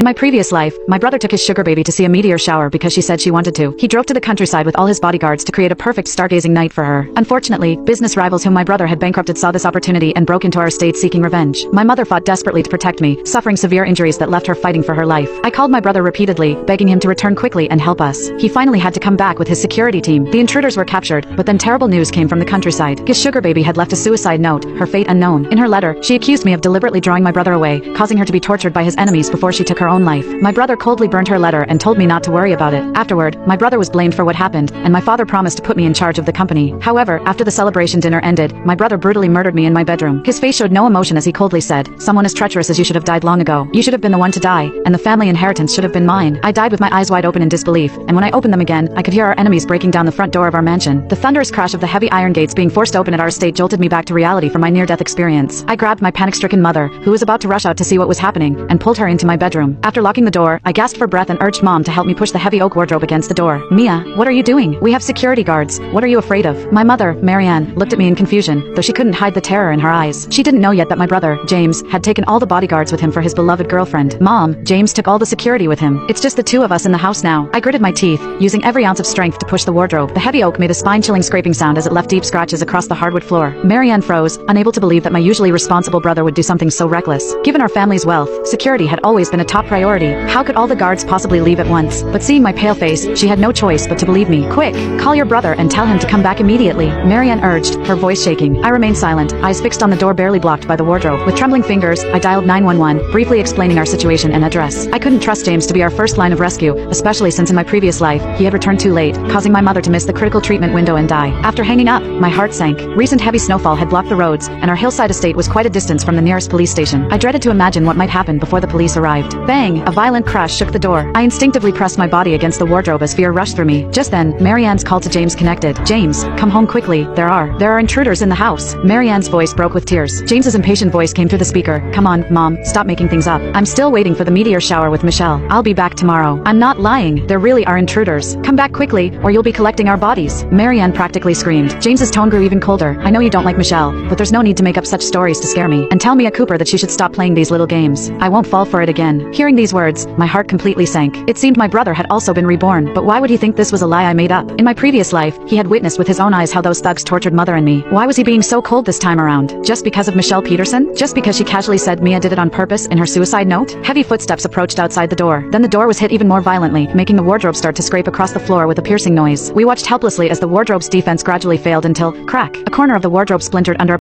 In my previous life, my brother took his sugar baby to see a meteor shower because she said she wanted to. He drove to the countryside with all his bodyguards to create a perfect stargazing night for her. Unfortunately, business rivals whom my brother had bankrupted saw this opportunity and broke into our estate seeking revenge. My mother fought desperately to protect me, suffering severe injuries that left her fighting for her life. I called my brother repeatedly, begging him to return quickly and help us. He finally had to come back with his security team. The intruders were captured, but then terrible news came from the countryside. His sugar baby had left a suicide note, her fate unknown. In her letter, she accused me of deliberately drawing my brother away, causing her to be tortured by his enemies before she took her own life. My brother coldly burned her letter and told me not to worry about it. Afterward, my brother was blamed for what happened, and my father promised to put me in charge of the company. However, after the celebration dinner ended, my brother brutally murdered me in my bedroom. His face showed no emotion as he coldly said, "Someone as treacherous as you should have died long ago. You should have been the one to die, and the family inheritance should have been mine." I died with my eyes wide open in disbelief, and when I opened them again, I could hear our enemies breaking down the front door of our mansion. The thunderous crash of the heavy iron gates being forced open at our estate jolted me back to reality from my near-death experience. I grabbed my panic-stricken mother, who was about to rush out to see what was happening, and pulled her into my bedroom. After locking the door, I gasped for breath and urged Mom to help me push the heavy oak wardrobe against the door. "Mia, what are you doing? We have security guards. What are you afraid of?" My mother, Marianne, looked at me in confusion, though she couldn't hide the terror in her eyes. She didn't know yet that my brother, James, had taken all the bodyguards with him for his beloved girlfriend. "Mom, James took all the security with him. It's just the two of us in the house now." I gritted my teeth, using every ounce of strength to push the wardrobe. The heavy oak made a spine-chilling scraping sound as it left deep scratches across the hardwood floor. Marianne froze, unable to believe that my usually responsible brother would do something so reckless. Given our family's wealth, security had always been a top priority. How could all the guards possibly leave at once? But seeing my pale face, she had no choice but to believe me. "Quick, call your brother and tell him to come back immediately," Marianne urged, her voice shaking. I remained silent, eyes fixed on the door barely blocked by the wardrobe. With trembling fingers, I dialed 911, briefly explaining our situation and address. I couldn't trust James to be our first line of rescue, especially since in my previous life, he had returned too late, causing my mother to miss the critical treatment window and die. After hanging up, my heart sank. Recent heavy snowfall had blocked the roads, and our hillside estate was quite a distance from the nearest police station. I dreaded to imagine what might happen before the police arrived. Bang! A violent crash shook the door. I instinctively pressed my body against the wardrobe as fear rushed through me. Just then, Marianne's call to James connected. "James, come home quickly. There are intruders in the house." Marianne's voice broke with tears. James's impatient voice came through the speaker. "Come on, Mom, stop making things up. I'm still waiting for the meteor shower with Michelle. I'll be back tomorrow." "I'm not lying. There really are intruders. Come back quickly, or you'll be collecting our bodies," Marianne practically screamed. James's tone grew even colder. "I know you don't like Michelle, but there's no need to make up such stories to scare me. And tell Mia Cooper that she should stop playing these little games. I won't fall for it again." Hearing these words, my heart completely sank. It seemed my brother had also been reborn, but why would he think this was a lie I made up? In my previous life, he had witnessed with his own eyes how those thugs tortured Mother and me. Why was he being so cold this time around? Just because of Michelle Peterson? Just because she casually said Mia did it on purpose in her suicide note? Heavy footsteps approached outside the door. Then the door was hit even more violently, making the wardrobe start to scrape across the floor with a piercing noise. We watched helplessly as the wardrobe's defense gradually failed until, crack, a corner of the wardrobe splintered under